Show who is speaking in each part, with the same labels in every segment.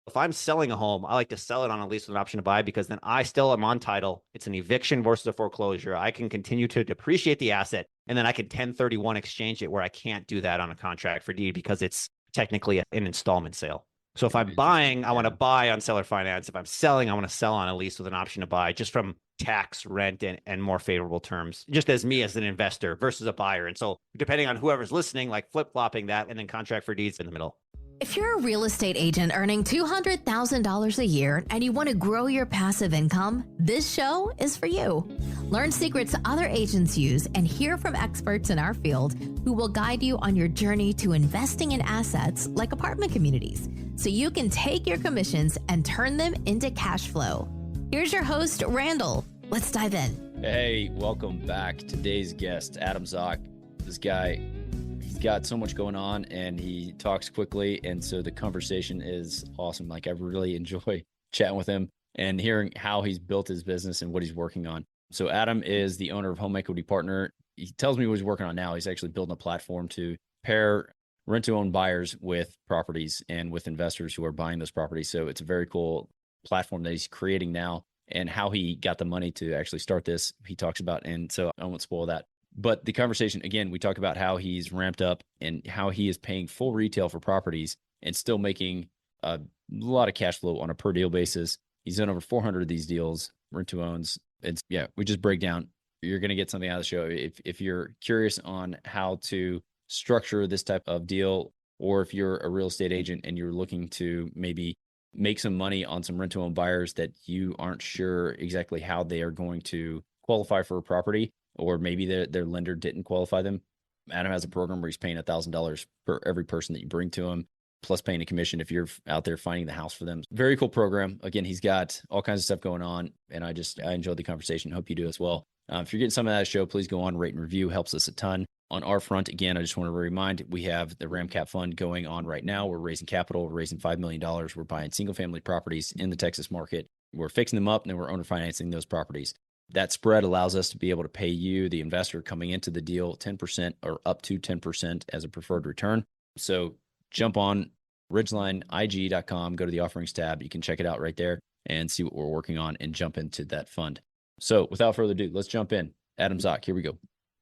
Speaker 1: If I'm selling a home, I like to sell it on a lease with an option to buy because then I still am on title. It's an eviction versus a foreclosure. I can continue to depreciate the asset and then I can 1031 exchange it where I can't do that on a contract for deed because it's technically an installment sale. So if I'm
Speaker 2: Interesting.
Speaker 1: buying, I want to buy on seller finance. If I'm selling, I want to sell on a lease with an option to buy just from tax, rent, and more favorable terms, just as me as an investor versus a buyer. And so depending on whoever's listening, like flip-flopping that and then contract for deeds in the middle.
Speaker 3: If you're a real estate agent earning $200,000 a year and you want to grow your passive income, this show is for you. Learn secrets other agents use and hear from experts in our field who will guide you on your journey to investing in assets like apartment communities so you can take your commissions and turn them into cash flow. Here's your host, Randall. Let's dive in.
Speaker 2: Hey, welcome back. Today's guest, Adam Zock. This guy, he's got so much going on and he talks quickly. And so the conversation is awesome. Like, I really enjoy chatting with him and hearing how he's built his business and what he's working on. So Adam is the owner of Home Equity Partner. He tells me what he's working on now. He's actually building a platform to pair rent-to-own buyers with properties and with investors who are buying those properties. So it's a very cool platform that he's creating now, and how he got the money to actually start this, he talks about. And so I won't spoil that. But the conversation, again, we talk about how he's ramped up and how he is paying full retail for properties and still making a lot of cash flow on a per deal basis. He's done over 400 of these deals, rent-to-owns. It's, yeah, we just break down. You're going to get something out of the show. If you're curious on how to structure this type of deal, or if you're a real estate agent and you're looking to maybe make some money on some rent-to-own buyers that you aren't sure exactly how they are going to qualify for a property, or maybe their lender didn't qualify them. Adam has a program where he's paying $1,000 for every person that you bring to him, plus paying a commission if you're out there finding the house for them. Very cool program. Again, he's got all kinds of stuff going on, and I enjoyed the conversation. Hope you do as well. If you're getting some of that show, please go on, rate and review. Helps us a ton. On our front, again, I just want to remind, we have the RamCap Fund going on right now. We're raising capital. We're raising $5 million. We're buying single-family properties in the Texas market. We're fixing them up, and then we're owner financing those properties. That spread allows us to be able to pay you, the investor coming into the deal, 10% or up to 10% as a preferred return. So jump on ridgelineig.com, go to the offerings tab. You can check it out right there and see what we're working on and jump into that fund. So without further ado, let's jump in. Adam Zock, here we go.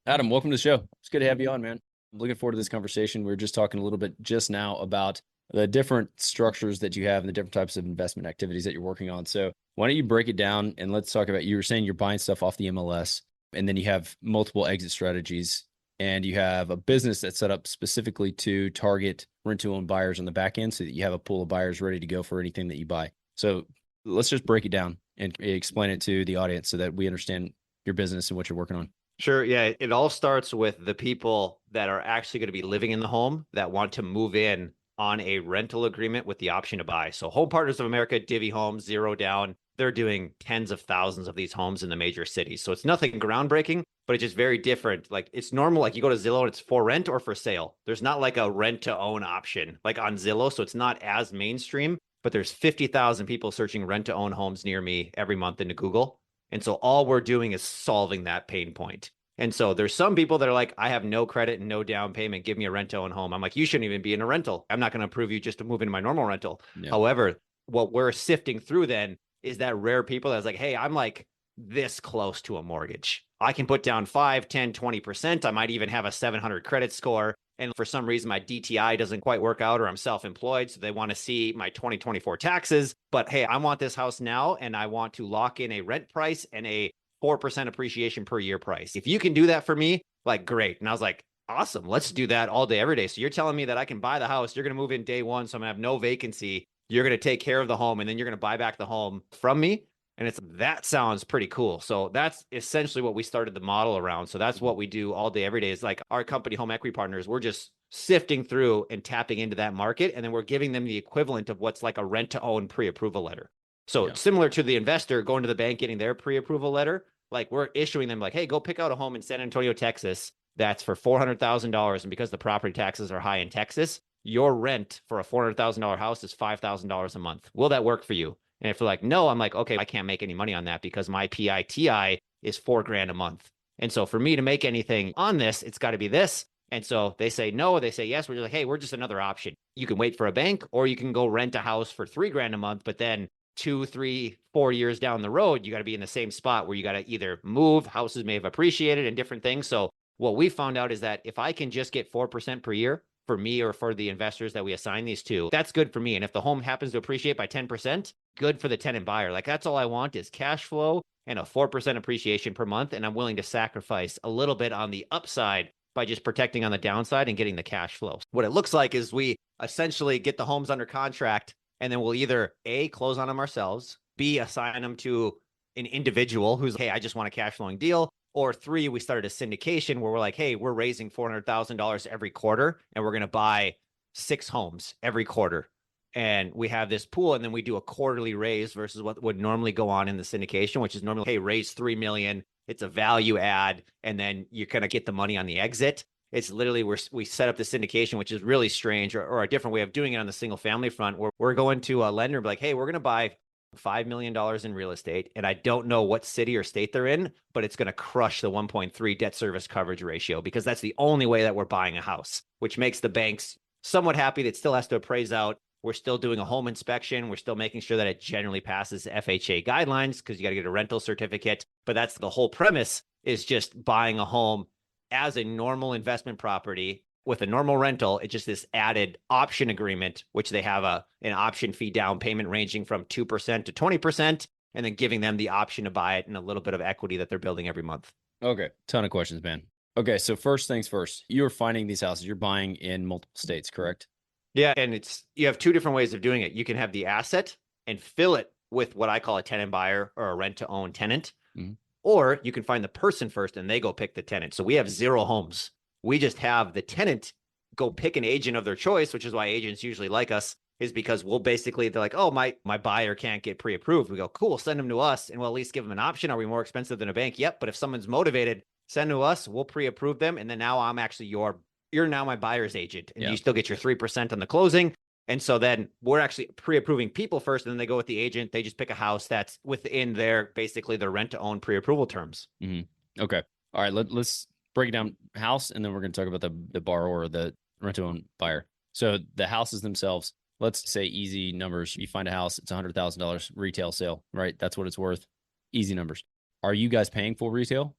Speaker 2: Adam, welcome to the show. It's good to have you on, man. I'm looking forward to this conversation. We were just talking a little bit just now about the different structures that you have and the different types of investment activities that you're working on. So why don't you break it down and let's talk about, you were saying you're buying stuff off the MLS, and then you have multiple exit strategies, and you have a business that's set up specifically to target rent-to-own buyers on the back end so that you have a pool of buyers ready to go for anything that you buy. So let's just break it down and explain it to the audience so that we understand your business and what you're working on.
Speaker 1: Sure. Yeah. It all starts with the people that are actually going to be living in the home that want to move in on a rental agreement with the option to buy. So Home Partners of America, Divvy Homes, Zero Down, they're doing tens of thousands of these homes in the major cities. So it's nothing groundbreaking, but it's just very different. Like, it's normal. Like, you go to Zillow and it's for rent or for sale. There's not like a rent to own option like on Zillow. So it's not as mainstream, but there's 50,000 people searching rent to own homes near me every month into Google. And so all we're doing is solving that pain point. And so there's some people that are like, I have no credit and no down payment. Give me a rent to own home. I'm like, you shouldn't even be in a rental. I'm not going to approve you just to move into my normal rental.
Speaker 2: Yeah.
Speaker 1: However, what we're sifting through then is that rare people that's like, hey, I'm like this close to a mortgage. I can put down 5, 10, 20%. I might even have a 700 credit score. And for some reason, my DTI doesn't quite work out, or I'm self-employed. So they want to see my 2024 taxes. But hey, I want this house now, and I want to lock in a rent price and a 4% appreciation per year price. If you can do that for me, like, great. And I was like, awesome. Let's do that all day, every day. So you're telling me that I can buy the house. You're going to move in day one. So I'm going to have no vacancy. You're going to take care of the home, and then you're going to buy back the home from me. And that sounds pretty cool. So that's essentially what we started the model around. So that's what we do all day, every day. Is like our company, Home Equity Partners, we're just sifting through and tapping into that market. And then we're giving them the equivalent of what's like a rent to own pre-approval letter. So similar to the investor going to the bank, getting their pre-approval letter, like, we're issuing them like, hey, go pick out a home in San Antonio, Texas, that's for $400,000. And because the property taxes are high in Texas, your rent for a $400,000 house is $5,000 a month. Will that work for you? And if they're like, no, I'm like, okay, I can't make any money on that because my PITI is $4,000 a month. And so for me to make anything on this, it's got to be this. And so they say no, they say yes. We're just like, hey, we're just another option. You can wait for a bank, or you can go rent a house for $3,000 a month, but then 2, 3, 4 years down the road, you got to be in the same spot where you got to either move, houses may have appreciated and different things. So what we found out is that if I can just get 4% per year for me or for the investors that we assign these to, that's good for me. And if the home happens to appreciate by 10%, good for the tenant buyer. Like, that's all I want is cash flow and a 4% appreciation per month. And I'm willing to sacrifice a little bit on the upside by just protecting on the downside and getting the cash flow. What it looks like is we essentially get the homes under contract, and then we'll either A, close on them ourselves, B, assign them to an individual who's, hey, I just want a cash flowing deal. Or 3, we started a syndication where we're like, hey, we're raising $400,000 every quarter, and we're going to buy 6 homes every quarter. And we have this pool, and then we do a quarterly raise versus what would normally go on in the syndication, which is normally, hey, raise $3 million. It's a value add, and then you're going to get the money on the exit. It's literally we set up the syndication, which is really strange, or a different way of doing it on the single family front, where we're going to a lender and be like, hey, we're going to buy $5 million in real estate. And I don't know what city or state they're in, but it's going to crush the 1.3 debt service coverage ratio, because that's the only way that we're buying a house, which makes the banks somewhat happy. That still has to appraise out. We're still doing a home inspection. We're still making sure that it generally passes FHA guidelines, because you got to get a rental certificate. But that's the whole premise, is just buying a home as a normal investment property with a normal rental. It's just this added option agreement, which they have an option fee down payment ranging from 2% to 20%, and then giving them the option to buy it and a little bit of equity that they're building every month.
Speaker 2: Okay. Ton of questions, man. Okay. So first things first, you're finding these houses, you're buying in multiple states, correct?
Speaker 1: Yeah. And you have 2 different ways of doing it. You can have the asset and fill it with what I call a tenant buyer or a rent to own tenant. Mm-hmm. Or you can find the person first and they go pick the tenant. So we have 0 homes. We just have the tenant go pick an agent of their choice, which is why agents usually like us, is because we'll basically, they're like, oh, my buyer can't get pre-approved. We go, cool, send them to us, and we'll at least give them an option. Are we more expensive than a bank? Yep. But if someone's motivated, send to us, we'll pre-approve them. And then now I'm actually you're now my buyer's agent, and you still get your 3% on the closing. And so then we're actually pre-approving people first, and then they go with the agent. They just pick a house that's within basically their rent to own pre-approval terms.
Speaker 2: Mm-hmm. Okay. All right. Let's break it down house, and then we're going to talk about the borrower or the rent to own buyer. So the houses themselves, let's say easy numbers. You find a house, it's $100,000 retail sale, right? That's what it's worth. Easy numbers. Are you guys paying full retail?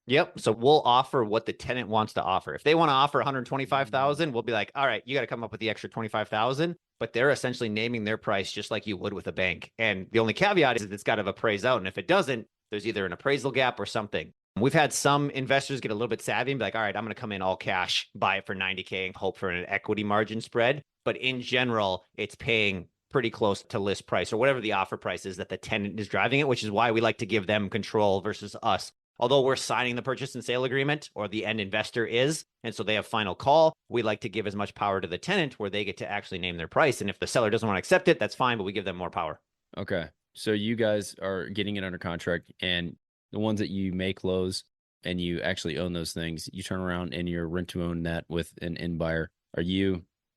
Speaker 1: Yep. So we'll offer what the tenant wants to offer. If they want to offer 125,000, we'll be like, all right, you got to come up with the extra 25,000, but they're essentially naming their price just like you would with a bank. And the only caveat is it's got to appraise out. And if it doesn't, there's either an appraisal gap or something. We've had some investors get a little bit savvy and be like, all right, I'm going to come in all cash, buy it for $90K and hope for an equity margin spread. But in general, it's paying pretty close to list price or whatever the offer price is that the tenant is driving it, which is why we like to give them control versus us. Although we're signing the purchase and sale agreement, or the end investor is, and so they have final call, we like to give as much power to the tenant where they get to actually name their price. And if the seller doesn't want to accept it, that's fine, but we give them more power.
Speaker 2: Okay. So you guys are getting it under contract, and the ones that you may close and you actually own those things, you turn around and you're rent to own that with an end buyer.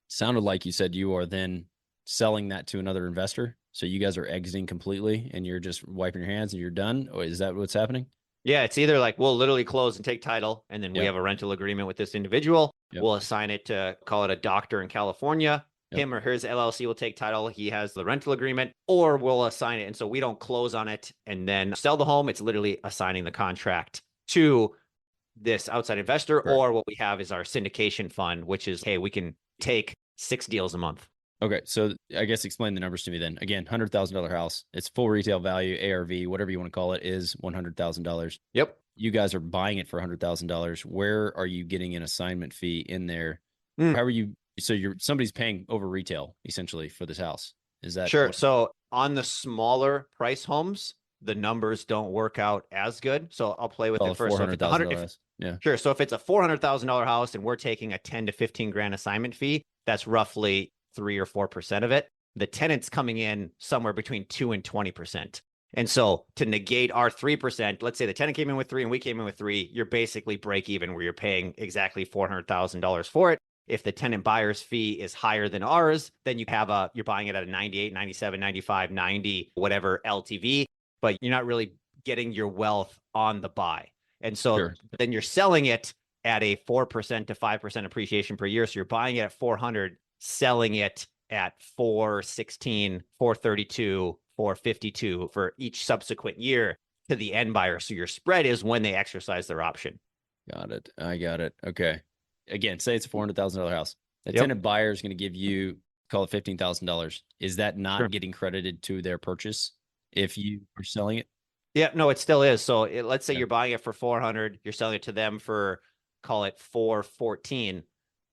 Speaker 2: Sounded like you said you are then selling that to another investor. So you guys are exiting completely and you're just wiping your hands and you're done? Or is that what's happening?
Speaker 1: Yeah, it's either like we'll literally close and take title, and then we have a rental agreement with this individual. We'll assign it to, call it a doctor in California. Him or his LLC will take title. He has the rental agreement, or we'll assign it. And so we don't close on it and then sell the home. It's literally assigning the contract to this outside investor. Right. Or what we have is our syndication fund, which is, hey, we can take 6 deals a month.
Speaker 2: Okay. So I guess explain the numbers to me then. Again, $100,000 house. Its full retail value, ARV, whatever you want to call it, is $100,000.
Speaker 1: Yep.
Speaker 2: You guys are buying it for $100,000. Where are you getting an assignment fee in there? How are you? So somebody's paying over retail essentially for this house. Is that
Speaker 1: sure? So on the smaller price homes, the numbers don't work out as good. So I'll play with it first.
Speaker 2: $400,000. Yeah.
Speaker 1: Sure. So if it's a $400,000 house and we're taking a 10 to 15 grand assignment fee, that's roughly 3 or 4% of it. The tenant's coming in somewhere between 2 and 20%. And so to negate our 3%, let's say the tenant came in with 3 and we came in with 3, you're basically break even where you're paying exactly $400,000 for it. If the tenant buyer's fee is higher than ours, then you're buying it at a 98, 97, 95, 90, whatever LTV, but you're not really getting your wealth on the buy. And so then you're selling it at a 4% to 5% appreciation per year. So you're buying it at 400, selling it at 416, 432, 452 for each subsequent year to the end buyer. So your spread is when they exercise their option.
Speaker 2: Got it. I got it. Okay. Again, say it's a $400,000 house. The
Speaker 1: Yep.
Speaker 2: tenant buyer is going to give you, call it $15,000. Is that not
Speaker 1: Sure.
Speaker 2: getting credited to their purchase if you are selling it?
Speaker 1: Yeah, no, it still is. So let's say
Speaker 2: Yeah.
Speaker 1: you're buying it for 400, you're selling it to them for, call it 414.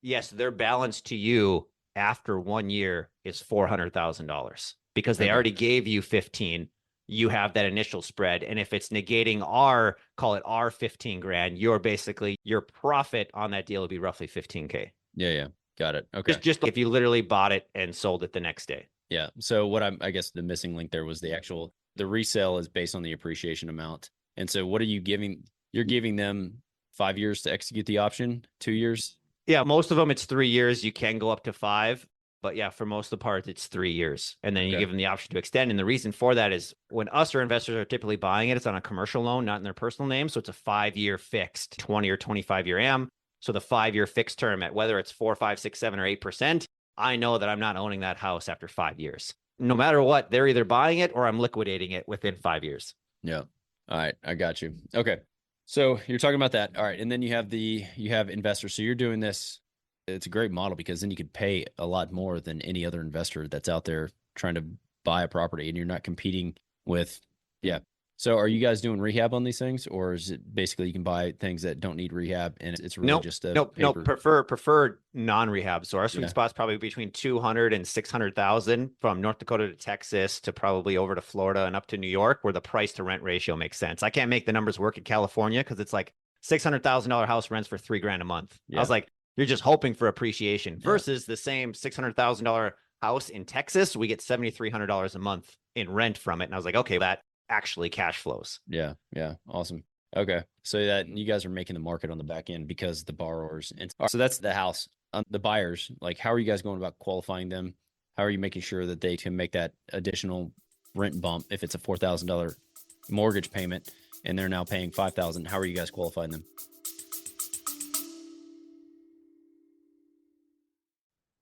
Speaker 1: Yes, their balance to you after 1 year is $400,000 because they
Speaker 2: Okay.
Speaker 1: already gave you 15. You have that initial spread. And if it's negating our, call it our 15 grand, you're basically, your profit on that deal would be roughly 15K.
Speaker 2: Yeah. Yeah. Got it. Okay.
Speaker 1: Just if you literally bought it and sold it the next day.
Speaker 2: Yeah. So what I guess the missing link there was the resale is based on the appreciation amount. And so what are you giving? You're giving them 5 years to execute the option, 2 years?
Speaker 1: Yeah, most of them it's 3 years. You can go up to 5, but yeah, for most of the part it's 3 years, and then you
Speaker 2: Okay.
Speaker 1: give them the option to extend. And the reason for that is when us or investors are typically buying it, it's on a commercial loan, not in their personal name. So it's a 5-year fixed, 20 or 25-year AM. So the 5-year fixed term at whether it's 4, 5, 6, 7, or 8%, I know that I'm not owning that house after 5 years. No matter what, they're either buying it or I'm liquidating it within 5 years.
Speaker 2: Yeah. All right. I got you. Okay. So you're talking about that. All right. And then you have investors. So you're doing this. It's a great model because then you could pay a lot more than any other investor that's out there trying to buy a property, and you're not competing with, yeah. So are you guys doing rehab on these things, or is it basically you can buy things that don't need rehab and it's really just a
Speaker 1: No,
Speaker 2: paper?
Speaker 1: prefer non-rehab. So our sweet
Speaker 2: Yeah.
Speaker 1: spot's probably between 200 and 600,000 from North Dakota to Texas to probably over to Florida and up to New York, where the price to rent ratio makes sense. I can't make the numbers work in California because it's like $600,000 house rents for $3,000 a month.
Speaker 2: Yeah.
Speaker 1: I was like, you're just hoping for appreciation
Speaker 2: Yeah.
Speaker 1: versus the same $600,000 house in Texas. We get $7,300 a month in rent from it. And I was like, okay, that actually cash flows.
Speaker 2: Yeah. Yeah. Awesome. Okay. So that you guys are making the market on the back end because the borrowers. And so that's the house. The buyers, like, how are you guys going about qualifying them? How are you making sure that they can make that additional rent bump if it's a $4,000 mortgage payment and they're now paying $5,000? How are you guys qualifying them?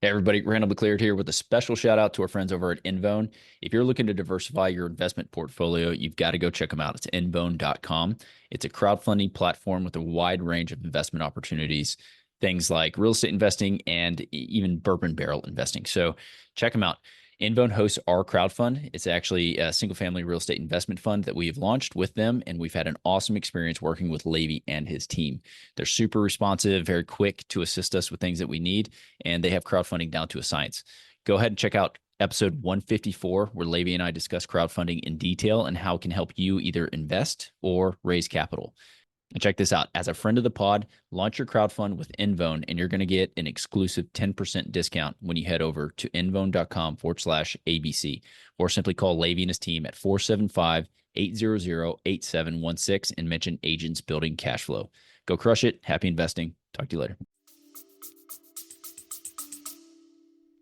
Speaker 2: Hey everybody, Randall McCleared here with a special shout out to our friends over at Envone. If you're looking to diversify your investment portfolio, you've got to go check them out. It's envone.com. It's a crowdfunding platform with a wide range of investment opportunities, things like real estate investing and even bourbon barrel investing. So check them out. Envone hosts our crowdfund. It's actually a single-family real estate investment fund that we have launched with them, and we've had an awesome experience working with Levy and his team. They're super responsive, very quick to assist us with things that we need, and they have crowdfunding down to a science. Go ahead and check out episode 154, where Levy and I discuss crowdfunding in detail and how it can help you either invest or raise capital. And check this out. As a friend of the pod, launch your crowdfund with Envone, and you're going to get an exclusive 10% discount when you head over to envone.com/ABC, or simply call Levy and his team at 475-800-8716 and mention Agents Building Cash Flow. Go crush it. Happy investing. Talk to you later.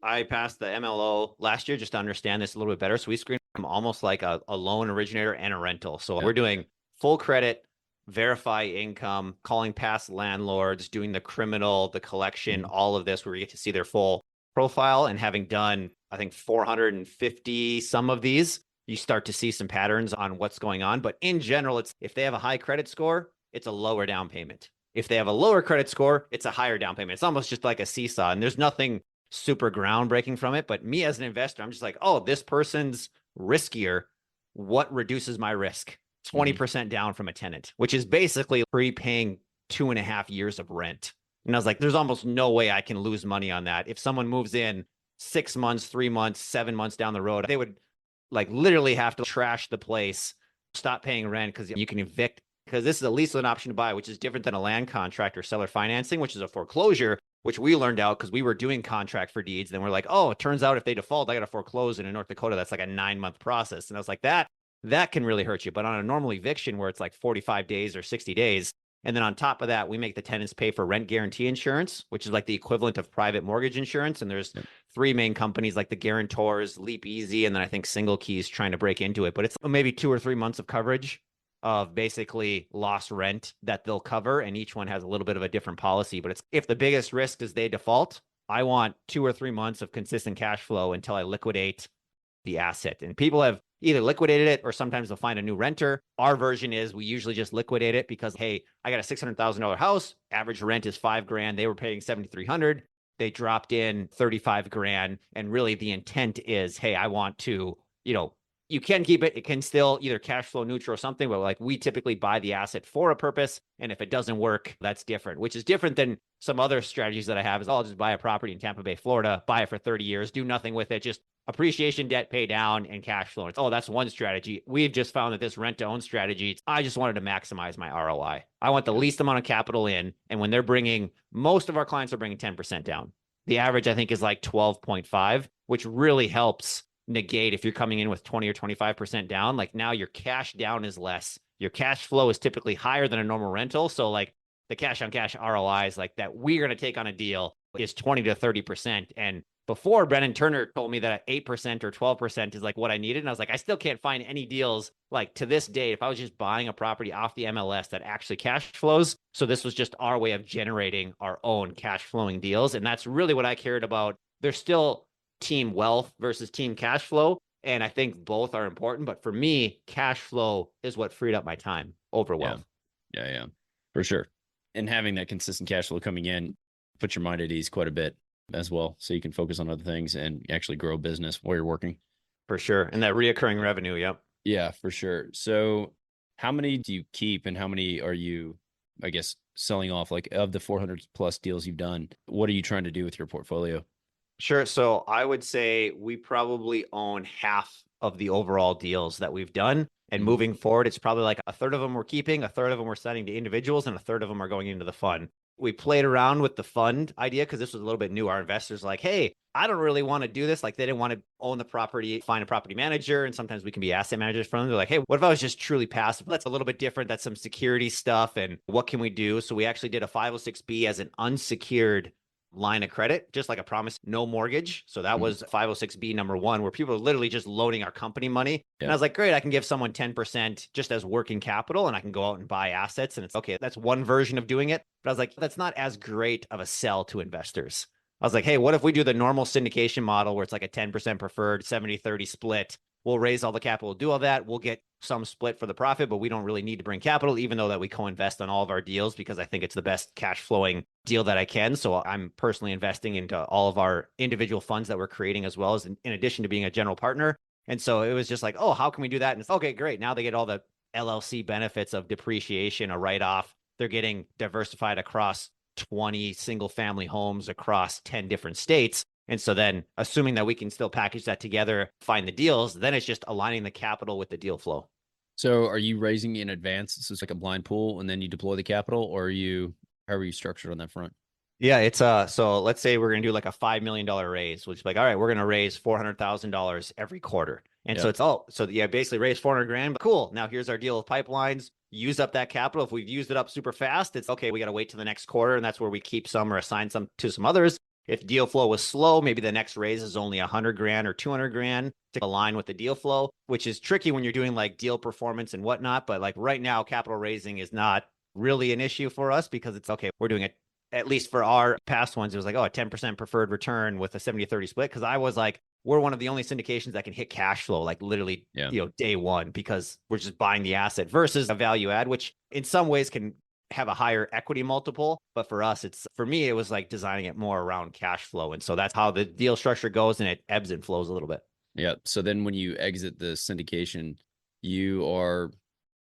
Speaker 1: I passed the MLO last year just to understand this a little bit better. So we screened them almost like a loan originator and a rental. So we're doing full credit, verify income, calling past landlords, doing the criminal, the collection, all of this where we get to see their full profile. And having done, I think, 450 some of these, you start to see some patterns on what's going on. But in general, it's if they have a high credit score, it's a lower down payment. If they have a lower credit score, it's a higher down payment. It's almost just like a seesaw, and there's nothing super groundbreaking from it. But me as an investor, I'm just like, oh, this person's riskier. What reduces my risk? 20% down from a tenant, which is basically prepaying 2.5 years of rent. And I was like, there's almost no way I can lose money on that. If someone moves in 6 months, 3 months, 7 months down the road, they would like literally have to trash the place, stop paying rent because you can evict, because this is a lease with an option to buy, which is different than a land contract or seller financing, which is a foreclosure, which we learned out because we were doing contract for deeds. Then we're like, oh, it turns out if they default, I got to foreclose. And in North Dakota, that's like a 9-month process. And I was like, that can really hurt you. But on a normal eviction where it's like 45 days or 60 days, and then on top of that, we make the tenants pay for rent guarantee insurance, which is like the equivalent of private mortgage insurance. And there's 3 main companies like the guarantors, Leap Easy, and then I think Single Keys trying to break into it. But it's maybe 2 or 3 months of coverage of basically lost rent that they'll cover. And each one has a little bit of a different policy. But it's if the biggest risk is they default, I want 2 or 3 months of consistent cash flow until I liquidate the asset. And people have either liquidated it or sometimes they'll find a new renter. Our version is we usually just liquidate it because, hey, I got a $600,000 house. Average rent is $5,000. They were paying $7,300. They dropped in $35,000. And really the intent is, hey, I want to, you can keep it. It can still either cash flow neutral or something, but like we typically buy the asset for a purpose. And if it doesn't work, that's different, which is different than some other strategies that I have is I'll just buy a property in Tampa Bay, Florida, buy it for 30 years, do nothing with it, just appreciation, debt pay down, and cash flow. It's, that's one strategy. We've just found that this rent to own strategy, I just wanted to maximize my ROI. I want the least amount of capital in. And when they're bringing, most of our clients are bringing 10% down. The average, I think, is like 12.5, which really helps negate if you're coming in with 20 or 25% down. Like now your cash down is less. Your cash flow is typically higher than a normal rental. So like the cash on cash ROIs like that we're going to take on a deal is 20 to 30%. And before, Brennan Turner told me that 8% or 12% is like what I needed. And I was like, I still can't find any deals like to this day. If I was just buying a property off the MLS that actually cash flows. So this was just our way of generating our own cash flowing deals. And that's really what I cared about. There's still team wealth versus team cash flow. And I think both are important. But for me, cash flow is what freed up my time over wealth.
Speaker 2: Yeah, for sure. And having that consistent cash flow coming in puts your mind at ease quite a bit as well. So you can focus on other things and actually grow business while you're working.
Speaker 1: For sure. And that reoccurring revenue. Yep.
Speaker 2: Yeah, for sure. So how many do you keep and how many are you, I guess, selling off? Like of the 400 plus deals you've done, what are you trying to do with your portfolio?
Speaker 1: Sure. So I would say we probably own half of the overall deals that we've done. And moving forward, it's probably like a third of them we're keeping, a third of them we're sending to individuals, and a third of them are going into the fund. We played around with the fund idea because this was a little bit new. Our investors were like, hey, I don't really want to do this. Like they didn't want to own the property, find a property manager. And sometimes we can be asset managers for them. They're like, hey, what if I was just truly passive? That's a little bit different. That's some security stuff. And what can we do? So we actually did a 506B as an unsecured line of credit, just like a promise, no mortgage. So that was 506B number one, where people are literally just loading our company money. And I was like, great, I can give someone 10% just as working capital and I can go out and buy assets. And it's okay. That's one version of doing it. But I was like, that's not as great of a sell to investors. I was like, hey, what if we do the normal syndication model where it's like a 10% preferred, 70-30 split? We'll raise all the capital, do all that. We'll get some split for the profit, but we don't really need to bring capital, even though that we co-invest on all of our deals because I think it's the best cash flowing deal that I can. So I'm personally investing into all of our individual funds that we're creating as well as in addition to being a general partner. And so it was just like, oh, how can we do that? And it's okay, great. Now they get all the LLC benefits of depreciation, a write-off. They're getting diversified across 20 single family homes across 10 different states. And so then assuming that we can still package that together, find the deals, then it's just aligning the capital with the deal flow.
Speaker 2: So are you raising in advance? So it's like a blind pool and then you deploy the capital, or how are you structured on that front?
Speaker 1: Yeah, it's so let's say we're going to do like a $5 million raise, which is like, all right, we're going to raise $400,000 every quarter. And so it's, basically raise 400 grand. Cool. Now here's our deal with pipelines. Use up that capital. If we've used it up super fast, it's okay. We got to wait till the next quarter. And that's where we keep some or assign some to some others. If deal flow was slow, maybe the next raise is only 100 grand or 200 grand to align with the deal flow, which is tricky when you're doing like deal performance and whatnot. But like right now, capital raising is not really an issue for us because it's okay. We're doing it, at least for our past ones, it was like, a 10% preferred return with a 70-30 split. Cause I was like, we're one of the only syndications that can hit cash flow, like literally, day one, because we're just buying the asset versus a value add, which in some ways can have a higher equity multiple. But for us, for me, it was like designing it more around cash flow. And so that's how the deal structure goes and it ebbs and flows a little bit.
Speaker 2: Yeah. So then when you exit the syndication, you are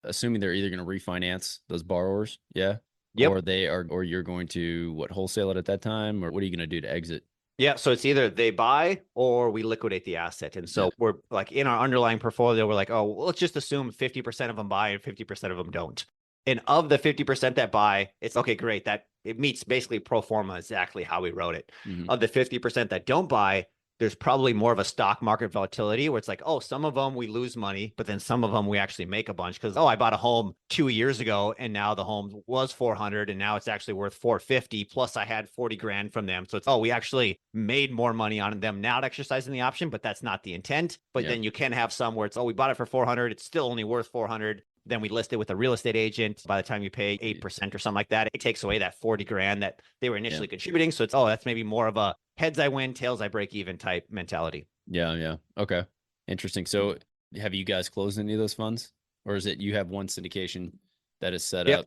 Speaker 2: assuming they're either going to refinance those borrowers. Yeah.
Speaker 1: Yep.
Speaker 2: Or you're going to wholesale it at that time, or what are you going to do to exit?
Speaker 1: Yeah. So it's either they buy or we liquidate the asset. And so we're like in our underlying portfolio, we're like, oh, well, let's just assume 50% of them buy and 50% of them don't. And of the 50% that buy, it's okay, great. That it meets basically pro forma exactly how we wrote it. Of the 50% that don't buy, there's probably more of a stock market volatility where it's like, oh, some of them we lose money, but then some of them we actually make a bunch because, I bought a home 2 years ago and now the home was 400 and now it's actually worth 450. Plus I had 40 grand from them. So it's, we actually made more money on them not exercising the option, but that's not the intent. But then you can have some where it's, we bought it for 400. It's still only worth 400. Then we list it with a real estate agent. By the time you pay 8% or something like that, it takes away that 40 grand that they were initially contributing. So it's, that's maybe more of a heads I win, tails I break even type mentality.
Speaker 2: Yeah. Okay. Interesting. So have you guys closed any of those funds, or is it you have one syndication that is set up?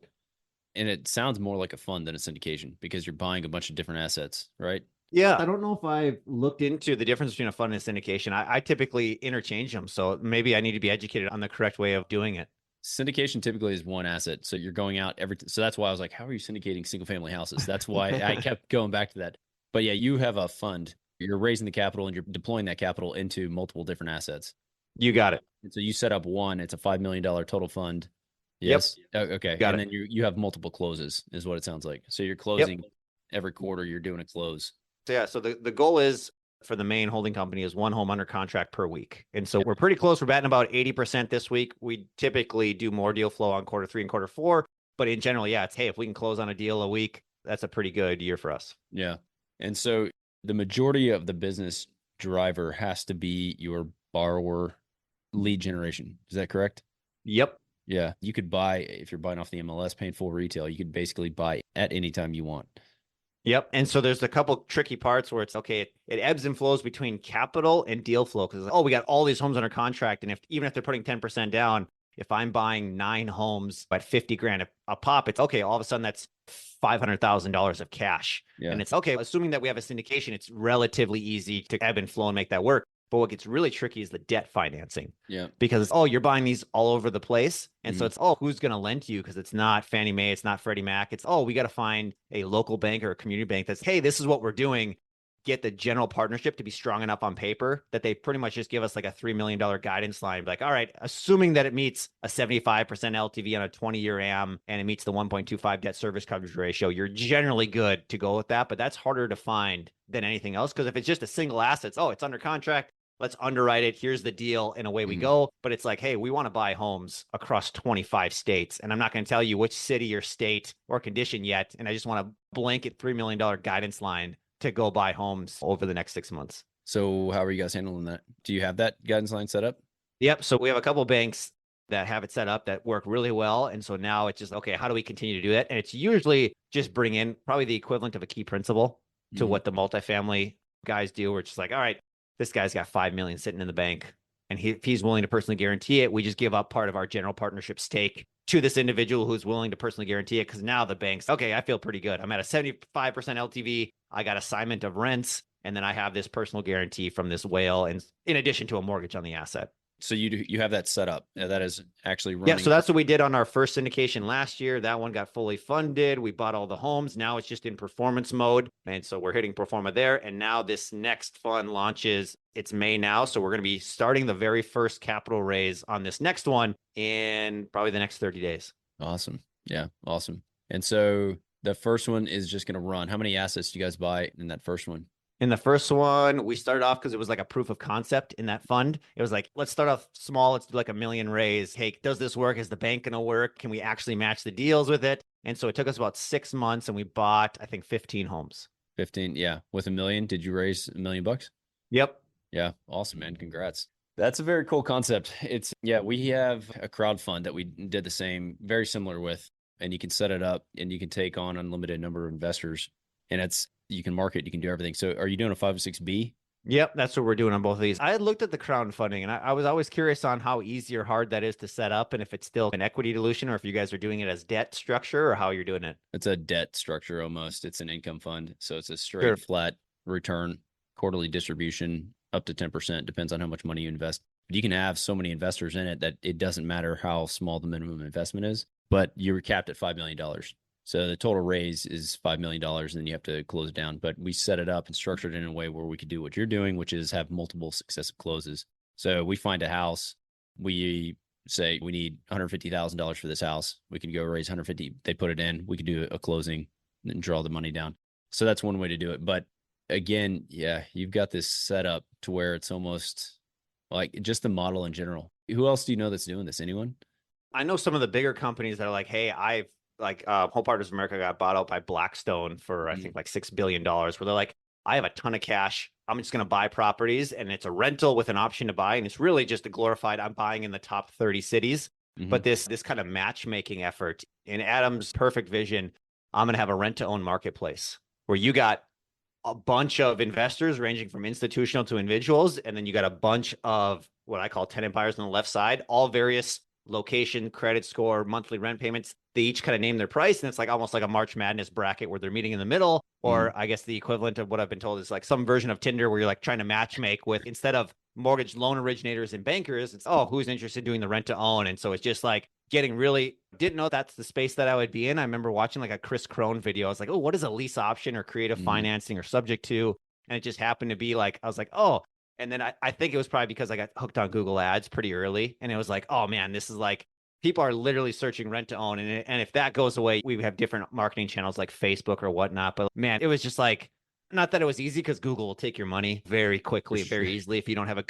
Speaker 2: And it sounds more like a fund than a syndication because you're buying a bunch of different assets, right?
Speaker 1: Yeah. I don't know if I've looked into the difference between a fund and a syndication. I typically interchange them. So maybe I need to be educated on the correct way of doing it.
Speaker 2: Syndication typically is one asset. So you're going out so that's why I was like, how are you syndicating single family houses? That's why I kept going back to that. But yeah, you have a fund, you're raising the capital and you're deploying that capital into multiple different assets.
Speaker 1: You got it.
Speaker 2: And so you set up one, it's a $5 million total fund. Yes. Yep. Okay.
Speaker 1: Got
Speaker 2: and
Speaker 1: it.
Speaker 2: then you have multiple closes is what it sounds like. So you're closing every quarter, you're doing a close.
Speaker 1: So yeah, so the goal is for the main holding company is one home under contract per week. And so we're pretty close. We're batting about 80% this week. We typically do more deal flow on quarter 3 and quarter 4. But in general, yeah, it's, hey, if we can close on a deal a week, that's a pretty good year for us.
Speaker 2: Yeah. And so the majority of the business driver has to be your borrower lead generation. Is that correct?
Speaker 1: Yep.
Speaker 2: Yeah. You could buy, if you're buying off the MLS, paying full retail, you could basically buy at any time you want.
Speaker 1: Yep. And so there's a couple tricky parts where it's okay. It ebbs and flows between capital and deal flow because, we got all these homes under contract. And even if they're putting 10% down, if I'm buying 9 homes at 50 grand a pop, it's okay. All of a sudden that's $500,000 of cash.
Speaker 2: Yeah.
Speaker 1: And it's okay. Assuming that we have a syndication, it's relatively easy to ebb and flow and make that work. But what gets really tricky is the debt financing.
Speaker 2: Yeah.
Speaker 1: Because, you're buying these all over the place. And so it's, who's going to lend to you? Because it's not Fannie Mae, it's not Freddie Mac. It's, we got to find a local bank or a community bank that's, hey, this is what we're doing. Get the general partnership to be strong enough on paper that they pretty much just give us like a $3 million guidance line. Like, all right, assuming that it meets a 75% LTV on a 20-year AM and it meets the 1.25 debt service coverage ratio, you're generally good to go with that. But that's harder to find than anything else. Because if it's just a single asset, it's under contract. Let's underwrite it. Here's the deal. And away we go. But it's like, hey, we want to buy homes across 25 states. And I'm not going to tell you which city or state or condition yet. And I just want a blanket $3 million guidance line to go buy homes over the next 6 months.
Speaker 2: So how are you guys handling that? Do you have that guidance line set up?
Speaker 1: Yep. So we have a couple of banks that have it set up that work really well. And so now it's just, okay, how do we continue to do that? And it's usually just bring in probably the equivalent of a key principal to what the multifamily guys do. We're just like, all right, this guy's got 5 million sitting in the bank. And if he's willing to personally guarantee it, we just give up part of our general partnership stake to this individual who's willing to personally guarantee it. Because now the bank's, okay, I feel pretty good. I'm at a 75% LTV. I got assignment of rents. And then I have this personal guarantee from this whale. And in addition to a mortgage on the asset.
Speaker 2: So you have that set up. That is actually running.
Speaker 1: Yeah, so that's what we did on our first syndication last year. That one got fully funded. We bought all the homes. Now it's just in performance mode. And so we're hitting pro forma there. And now this next fund launches. It's May now. So we're going to be starting the very first capital raise on this next one in probably the next 30 days.
Speaker 2: Awesome. Yeah, awesome. And so the first one is just going to run. How many assets do you guys buy in that first one?
Speaker 1: In the first one, we started off because it was like a proof of concept in that fund. It was like, let's start off small. Let's do like $1 million raise. Hey, does this work? Is the bank going to work? Can we actually match the deals with it? And so it took us about 6 months and we bought, I think, 15 homes.
Speaker 2: 15. Yeah. With $1 million, did you raise $1 million?
Speaker 1: Yep.
Speaker 2: Yeah. Awesome, man. Congrats. That's a very cool concept. We have a crowd fund that we did the same, very similar with, and you can set it up and you can take on unlimited number of investors and you can market, you can do everything. So are you doing a 506B?
Speaker 1: Yep, that's what we're doing on both of these. I had looked at the crowdfunding and I was always curious on how easy or hard that is to set up and if it's still an equity dilution or if you guys are doing it as debt structure or how you're doing it.
Speaker 2: It's a debt structure almost. It's an income fund. So it's a straight flat return, quarterly distribution up to 10%, depends on how much money you invest. But you can have so many investors in it that it doesn't matter how small the minimum investment is, but you're capped at $5 million. So the total raise is $5 million and then you have to close it down. But we set it up and structured it in a way where we could do what you're doing, which is have multiple successive closes. So we find a house, we say we need $150,000 for this house. We can go raise 150. They put it in, we could do a closing and draw the money down. So that's one way to do it. But again, yeah, you've got this set up to where it's almost like just the model in general. Who else do you know that's doing this? Anyone?
Speaker 1: I know some of the bigger companies that are like, hey, Home Partners of America got bought out by Blackstone for, I think, like $6 billion, where they're like, I have a ton of cash. I'm just going to buy properties and it's a rental with an option to buy. And it's really just a glorified, I'm buying in the top 30 cities. But this kind of matchmaking effort in Adam's perfect vision, I'm going to have a rent to own marketplace where you got a bunch of investors ranging from institutional to individuals. And then you got a bunch of what I call tenant buyers on the left side, all various location, credit score, monthly rent payments. They each kind of name their price. And it's like almost like a March Madness bracket where they're meeting in the middle. Or I guess the equivalent of what I've been told is like some version of Tinder where you're like trying to match make with, instead of mortgage loan originators and bankers, it's, oh, who's interested in doing the rent to own? And so it's just like getting really, didn't know that's the space that I would be in. I remember watching like a Chris Crone video. I was like, oh, what is a lease option or creative financing or subject to? And it just happened to be like, I was like, oh, and then I think it was probably because I got hooked on Google Ads pretty early. And it was like, oh man, this is like, people are literally searching rent to own. And if that goes away, we have different marketing channels like Facebook or whatnot. But man, it was just like, not that it was easy because Google will take your money very quickly, very easily if you don't have a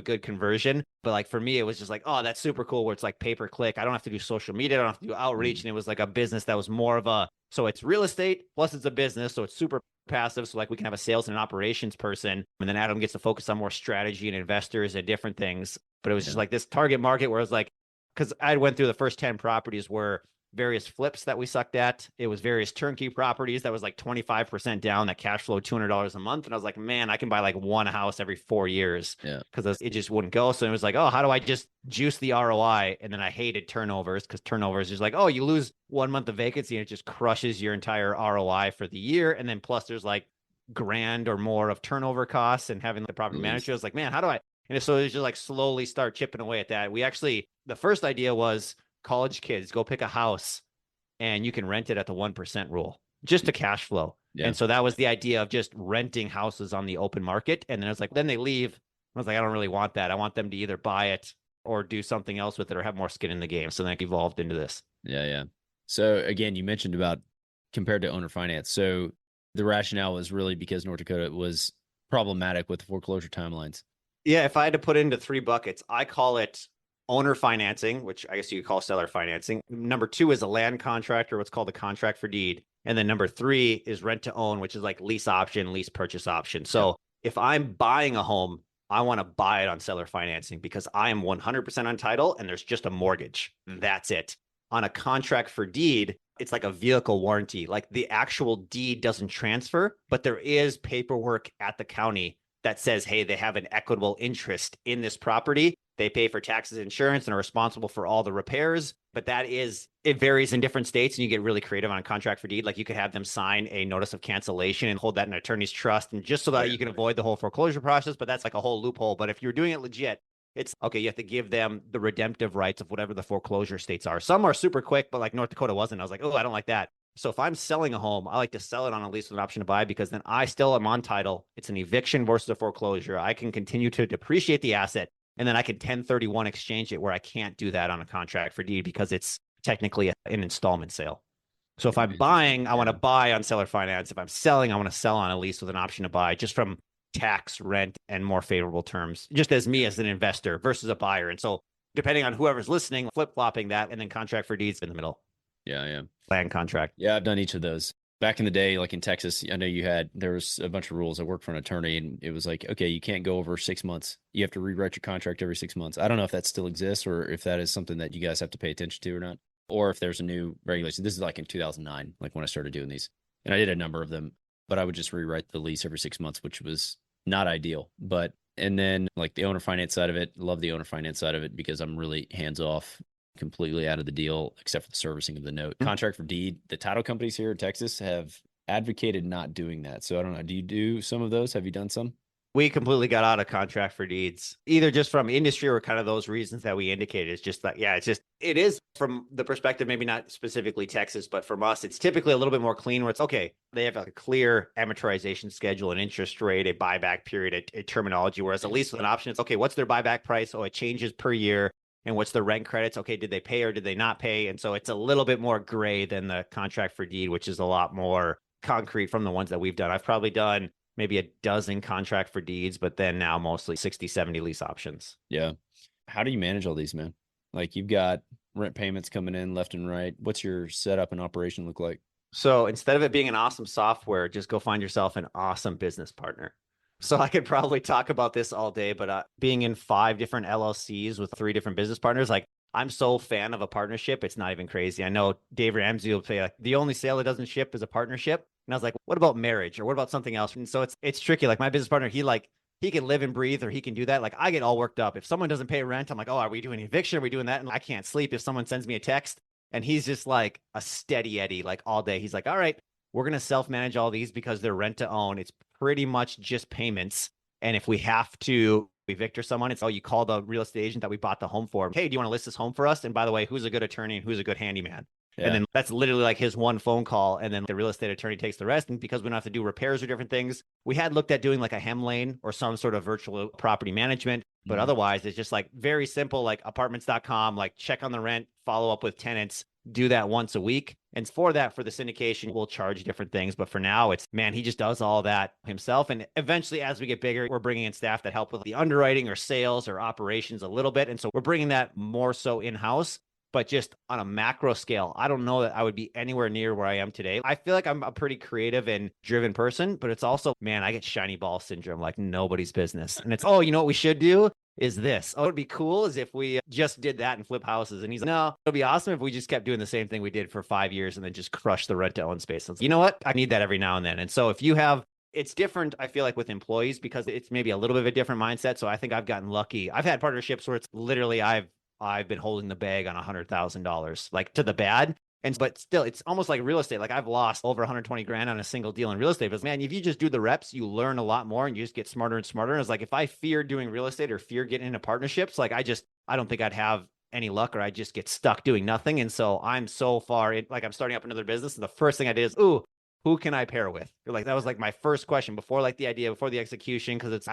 Speaker 1: good conversion. But like for me, it was just like, oh, that's super cool where it's like pay per click. I don't have to do social media. I don't have to do outreach. And it was like a business that was more of a, so it's real estate plus it's a business. So it's super passive. So like we can have a sales and an operations person. And then Adam gets to focus on more strategy and investors and different things. But it was just like this target market where I was like, because I went through the first 10 properties were various flips that we sucked at. It was various turnkey properties that was like 25% down that cash flow $200 a month. And I was like, man, I can buy like one house every 4 years because it just wouldn't go. So it was like, oh, how do I just juice the ROI? And then I hated turnovers because turnovers is just like, oh, you lose 1 month of vacancy and it just crushes your entire ROI for the year. And then plus there's like grand or more of turnover costs and having the property manager. I was like, man, how do I? And so it was just like slowly start chipping away at that. We actually, the first idea was college kids go pick a house and you can rent it at the 1% rule, just to cash flow. And so that was the idea of just renting houses on the open market. And then I was like, then they leave. I was like, I don't really want that. I want them to either buy it or do something else with it or have more skin in the game. So then it evolved into this.
Speaker 2: Yeah. So again, you mentioned about compared to owner finance. So the rationale was really because North Dakota was problematic with the foreclosure timelines.
Speaker 1: Yeah, if I had to put it into 3 buckets, I call it owner financing, which I guess you could call seller financing. Number 2 is a land contract or what's called a contract for deed. And then number 3 is rent to own, which is like lease option, lease purchase option. So if I'm buying a home, I want to buy it on seller financing because I am 100% on title and there's just a mortgage. That's it. On a contract for deed, it's like a vehicle warranty. Like the actual deed doesn't transfer, but there is paperwork at the county that says, hey, they have an equitable interest in this property. They pay for taxes, insurance, and are responsible for all the repairs. But it varies in different states, and you get really creative on a contract for deed. Like you could have them sign a notice of cancellation and hold that in an attorney's trust, and just so that you can avoid the whole foreclosure process. But that's like a whole loophole. But if you're doing it legit, it's okay. You have to give them the redemptive rights of whatever the foreclosure states are. Some are super quick, but like North Dakota wasn't. I was like, oh, I don't like that. So if I'm selling a home, I like to sell it on a lease with an option to buy because then I still am on title. It's an eviction versus a foreclosure. I can continue to depreciate the asset and then I can 1031 exchange it where I can't do that on a contract for deed because it's technically an installment sale. So if I'm buying, I want to buy on seller finance. If I'm selling, I want to sell on a lease with an option to buy just from tax, rent, and more favorable terms, just as me as an investor versus a buyer. And so depending on whoever's listening, flip-flopping that and then contract for deeds in the middle.
Speaker 2: Yeah.
Speaker 1: Land contract.
Speaker 2: Yeah, I've done each of those. Back in the day, like in Texas, I know there was a bunch of rules. I worked for an attorney and it was like, okay, you can't go over 6 months. You have to rewrite your contract every 6 months. I don't know if that still exists or if that is something that you guys have to pay attention to or not, or if there's a new regulation. This is like in 2009, like when I started doing these, and I did a number of them, but I would just rewrite the lease every 6 months, which was not ideal. And then like the owner finance side of it, love the owner finance side of it because I'm really hands off, completely out of the deal, except for the servicing of the note. Contract for deed, the title companies here in Texas have advocated not doing that. So I don't know. Do you do some of those? Have you done some?
Speaker 1: We completely got out of contract for deeds, either just from industry or kind of those reasons that we indicated. It's just that, it is from the perspective, maybe not specifically Texas, but from us, it's typically a little bit more clean where it's okay. They have like a clear amortization schedule, an interest rate, a buyback period, a terminology, whereas at least with an option, it's okay. What's their buyback price? Oh, it changes per year. And what's the rent credits? Okay, did they pay or did they not pay? And so it's a little bit more gray than the contract for deed, which is a lot more concrete from the ones that we've done. I've probably done maybe a dozen contract for deeds, but then now mostly 60, 70 lease options.
Speaker 2: Yeah. How do you manage all these, man? Like you've got rent payments coming in left and right. What's your setup and operation look like?
Speaker 1: So instead of it being an awesome software, just go find yourself an awesome business partner. So I could probably talk about this all day, but being in 5 different LLCs with 3 different business partners, like I'm so fan of a partnership. It's not even crazy. I know Dave Ramsey will say like the only sale that doesn't ship is a partnership. And I was like, what about marriage or what about something else? And so it's tricky. Like my business partner, he can live and breathe or he can do that. Like I get all worked up. If someone doesn't pay rent, I'm like, oh, are we doing eviction? Are we doing that? And I can't sleep if someone sends me a text and he's just like a steady Eddie, like all day. He's like, all right, we're going to self-manage all these because they're rent to own. It's pretty much just payments. And if we have to evict or someone, it's, oh, you call the real estate agent that we bought the home for. Hey, do you want to list this home for us? And by the way, who's a good attorney and who's a good handyman?
Speaker 2: Yeah.
Speaker 1: And then that's literally like his one phone call. And then the real estate attorney takes the rest. And because we don't have to do repairs or different things, we had looked at doing like a hem lane or some sort of virtual property management. But otherwise, it's just like very simple, like apartments.com, like check on the rent, follow up with tenants, do that once a week. And for that, for the syndication, we'll charge different things. But for now, it's, man, he just does all that himself. And eventually, as we get bigger, we're bringing in staff that help with the underwriting or sales or operations a little bit. And so we're bringing that more so in-house. But just on a macro scale, I don't know that I would be anywhere near where I am today. I feel like I'm a pretty creative and driven person, but it's also, man, I get shiny ball syndrome like nobody's business. And it's, oh, you know what we should do is this. Oh, it'd be cool is if we just did that and flip houses. And he's like, no, it'd be awesome if we just kept doing the same thing we did for 5 years and then just crush the rent to own space. So you know what? I need that every now and then. And so if you have, it's different, I feel like, with employees because it's maybe a little bit of a different mindset. So I think I've gotten lucky. I've had partnerships where it's literally I've been holding the bag on $100,000, like to the bad. But still, it's almost like real estate. Like I've lost over 120 grand on a single deal in real estate. But man, if you just do the reps, you learn a lot more and you just get smarter and smarter. And it's like, if I fear doing real estate or fear getting into partnerships, like I don't think I'd have any luck or I just get stuck doing nothing. And so I'm so far in, like I'm starting up another business. And the first thing I did is, ooh, who can I pair with? Like, that was like my first question before like the idea, before the execution. Cause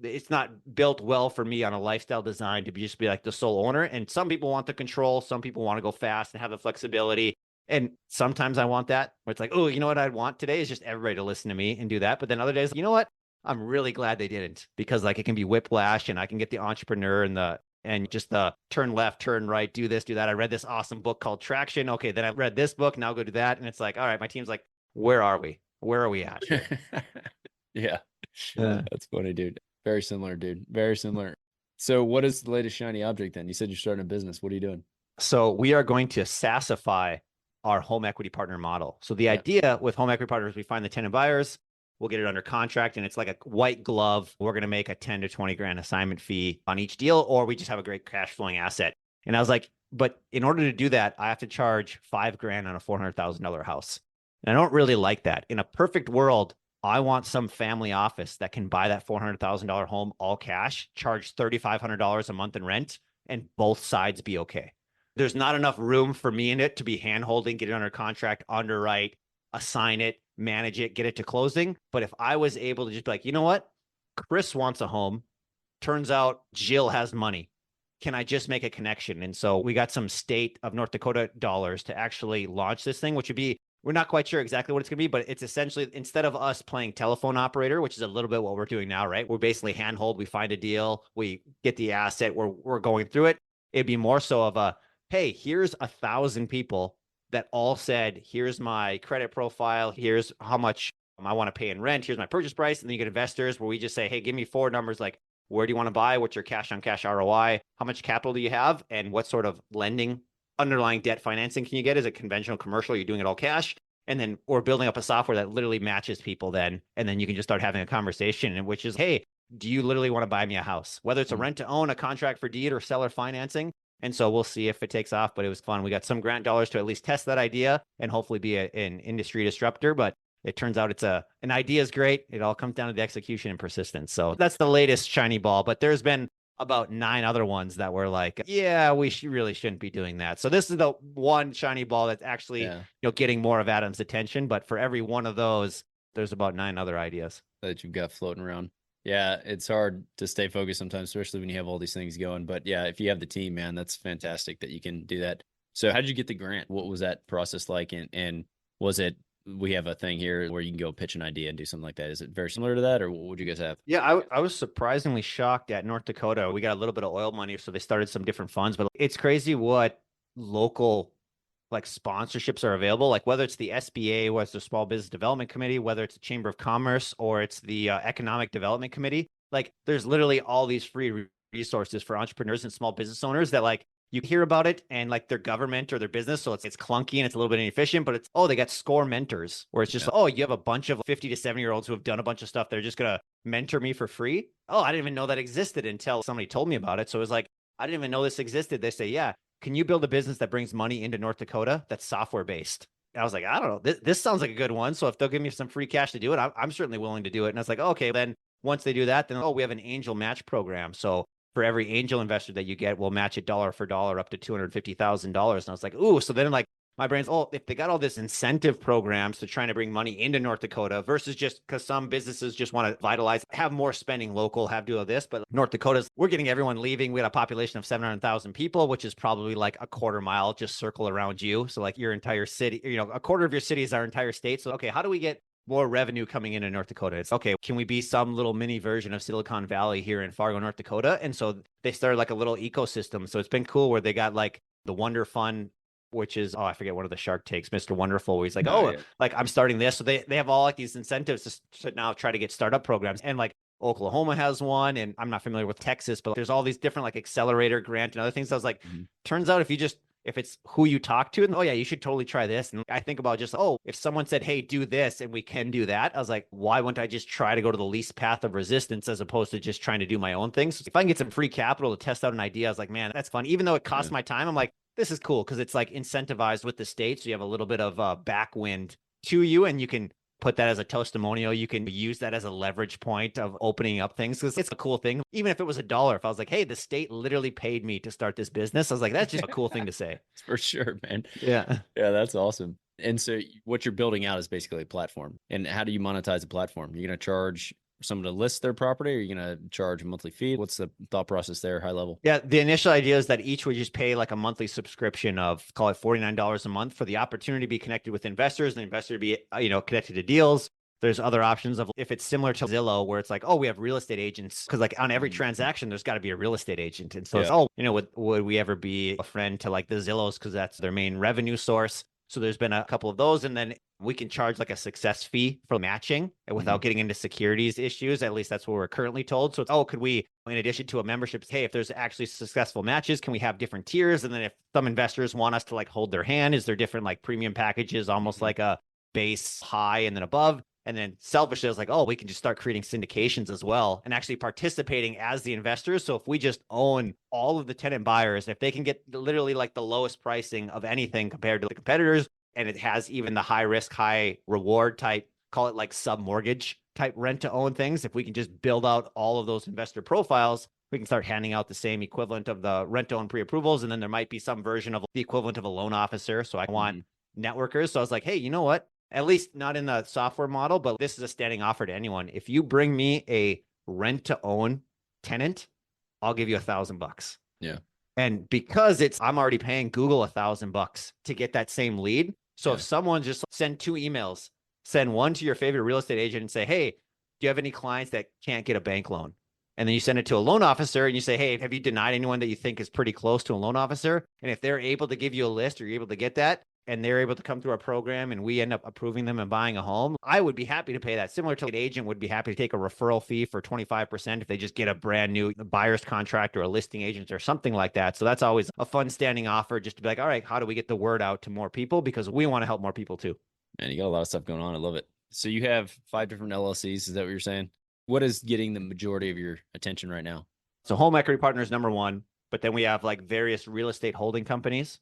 Speaker 1: it's not built well for me on a lifestyle design to just be like the sole owner. And some people want the control. Some people want to go fast and have the flexibility. And sometimes I want that where it's like, oh, you know what I'd want today is just everybody to listen to me and do that. But then other days, you know what? I'm really glad they didn't because like it can be whiplash and I can get the entrepreneur and just the turn left, turn right, do this, do that. I read this awesome book called Traction. Okay. Then I read this book. Now go do that. And it's like, all right, my team's like, where are we? Where are we at?
Speaker 2: Yeah. That's funny, dude. Very similar, dude. Very similar. So what is the latest shiny object then? You said you're starting a business. What are you doing?
Speaker 1: So we are going to SaaSify our home equity partner model. So the idea with home equity partners, we find the tenant buyers, we'll get it under contract and it's like a white glove. We're going to make a 10 to 20 grand assignment fee on each deal, or we just have a great cash flowing asset. And I was like, but in order to do that, I have to charge $5 grand on a $400,000 house. And I don't really like that. In a perfect world, I want some family office that can buy that $400,000 home all cash, charge $3,500 a month in rent, and both sides be okay. There's not enough room for me in it to be hand-holding, get it under contract, underwrite, assign it, manage it, get it to closing. But if I was able to just be like, you know what? Chris wants a home. Turns out Jill has money. Can I just make a connection? And so we got some state of North Dakota dollars to actually launch this thing, which would be, we're not quite sure exactly what it's going to be, but it's essentially, instead of us playing telephone operator, which is a little bit what we're doing now, right? We're basically handhold, we find a deal, we get the asset, we're going through it. It'd be more so of a, hey, here's 1,000 people that all said, here's my credit profile, here's how much I want to pay in rent, here's my purchase price. And then you get investors where we just say, hey, give me 4 numbers, like, where do you want to buy? What's your cash on cash ROI? How much capital do you have? And what sort of lending, underlying debt financing can you get? Is it conventional, commercial? You're doing it all cash? And then we're building up a software that literally matches people then. And then you can just start having a conversation, which is, hey, do you literally want to buy me a house? Whether it's a rent to own, a contract for deed, or seller financing. And so we'll see if it takes off, but it was fun. We got some grant dollars to at least test that idea and hopefully be an industry disruptor. But it turns out an idea is great. It all comes down to the execution and persistence. So that's the latest shiny ball, but there's been about 9 other ones that were like, yeah, we really shouldn't be doing that. So this is the one shiny ball that's actually, getting more of Adam's attention. But for every one of those, there's about 9 other ideas
Speaker 2: that you've got floating around. Yeah, it's hard to stay focused sometimes, especially when you have all these things going. But yeah, if you have the team, man, that's fantastic that you can do that. So how did you get the grant? What was that process like? And was it, we have a thing here where you can go pitch an idea and do something like that. Is it very similar to that, or what would you guys have?
Speaker 1: Yeah, I was surprisingly shocked at North Dakota. We got a little bit of oil money, so they started some different funds, but it's crazy what local like sponsorships are available, like whether it's the SBA, whether it's the Small Business Development Committee, whether it's the Chamber of Commerce, or it's the Economic Development Committee. Like there's literally all these free resources for entrepreneurs and small business owners that like you hear about it and like their government or their business. So it's clunky and it's a little bit inefficient, but it's, oh, they got score mentors where it's just, oh, you have a bunch of 50 to 70-year-olds who have done a bunch of stuff. They're just going to mentor me for free. Oh, I didn't even know that existed until somebody told me about it. So it was like, I didn't even know this existed. They say, yeah, can you build a business that brings money into North Dakota that's software based? I was like, I don't know. This sounds like a good one. So if they'll give me some free cash to do it, I'm certainly willing to do it. And I was like, okay, then once they do that, then, oh, we have an angel match program. So for every angel investor that you get, we'll match it dollar for dollar up to $250,000. And I was like, ooh, so then like my brain's, oh, if they got all this incentive programs to trying to bring money into North Dakota versus just because some businesses just want to vitalize, have more spending local, have do all this. But North Dakota's, we're getting everyone leaving. We had a population of 700,000 people, which is probably like a quarter mile just circle around you. So like your entire city, you know, a quarter of your city is our entire state. So, okay, how do we get more revenue coming into North Dakota? It's okay, can we be some little mini version of Silicon Valley here in Fargo, North Dakota? And so they started like a little ecosystem. So it's been cool where they got like the Wonder Fund, which is, oh, I forget one of the Shark Takes, Mr. Wonderful, where he's like, like I'm starting this. So they have all like these incentives to now try to get startup programs. And like Oklahoma has one, and I'm not familiar with Texas, but there's all these different like accelerator grant and other things. I was like, turns out if it's who you talk to, and oh yeah, you should totally try this. And I think about just, oh, if someone said, hey, do this and we can do that, I was like, why wouldn't I just try to go to the least path of resistance as opposed to just trying to do my own things? So if I can get some free capital to test out an idea, I was like, man, that's fun. Even though it costs my time, I'm like, this is cool because it's like incentivized with the state. So you have a little bit of backwind to you, and you can put that as a testimonial. You can use that as a leverage point of opening up things because it's a cool thing. Even if it was $1, if I was like, hey, the state literally paid me to start this business, I was like, that's just a cool thing to say.
Speaker 2: For sure, man.
Speaker 1: Yeah.
Speaker 2: Yeah, that's awesome. And so what you're building out is basically a platform. And how do you monetize a platform? You're going to charge someone to list their property, or you're going to charge a monthly fee? What's the thought process there, high level?
Speaker 1: Yeah, the initial idea is that each would just pay like a monthly subscription of, call it $49 a month for the opportunity to be connected with investors, and the investor to be, connected to deals. There's other options of if it's similar to Zillow, where it's like, oh, we have real estate agents, because like on every transaction, there's got to be a real estate agent. And so it's, oh, would we ever be a friend to like the Zillows because that's their main revenue source? So there's been a couple of those. And then we can charge like a success fee for matching without getting into securities issues. At least that's what we're currently told. So it's, oh, could we, in addition to a membership, hey, if there's actually successful matches, can we have different tiers? And then if some investors want us to like hold their hand, is there different like premium packages, almost like a base, high, and then above? And then selfishly, I was like, oh, we can just start creating syndications as well and actually participating as the investors. So if we just own all of the tenant buyers, if they can get literally like the lowest pricing of anything compared to the competitors, and it has even the high risk, high reward type, call it like sub mortgage type rent to own things. If we can just build out all of those investor profiles, we can start handing out the same equivalent of the rent to own pre-approvals. And then there might be some version of the equivalent of a loan officer. So I want networkers. So I was like, hey, you know what? At least not in the software model, but this is a standing offer to anyone. If you bring me a rent to own tenant, I'll give you $1,000.
Speaker 2: Yeah.
Speaker 1: And because I'm already paying Google $1,000 to get that same lead. So if someone just send 2 emails, send one to your favorite real estate agent and say, hey, do you have any clients that can't get a bank loan? And then you send it to a loan officer and you say, hey, have you denied anyone that you think is pretty close to a loan officer? And if they're able to give you a list, or you're able to get that, and they're able to come through our program and we end up approving them and buying a home, I would be happy to pay that. Similar to an agent would be happy to take a referral fee for 25% if they just get a brand new buyer's contract or a listing agent or something like that. So that's always a fun standing offer, just to be like, all right, how do we get the word out to more people? Because we want to help more people too.
Speaker 2: Man, you got a lot of stuff going on. I love it. So you have 5 different LLCs. Is that what you're saying? What is getting the majority of your attention right now?
Speaker 1: So Home Equity Partners, number one, but then we have like various real estate holding companies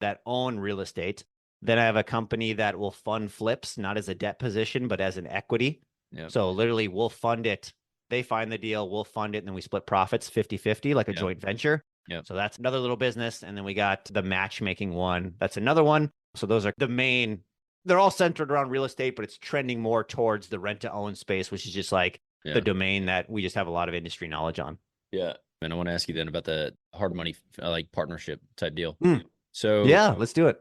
Speaker 1: that own real estate. Then I have a company that will fund flips, not as a debt position, but as an equity. So literally we'll fund it. They find the deal, we'll fund it, and then we split profits 50-50, like a joint venture. So that's another little business. And then we got the matchmaking one. That's another one. So those are the main, they're all centered around real estate, but it's trending more towards the rent to own space, which is just like the domain that we just have a lot of industry knowledge on.
Speaker 2: Yeah. And I want to ask you then about the hard money, like partnership type deal. So
Speaker 1: yeah, let's do it.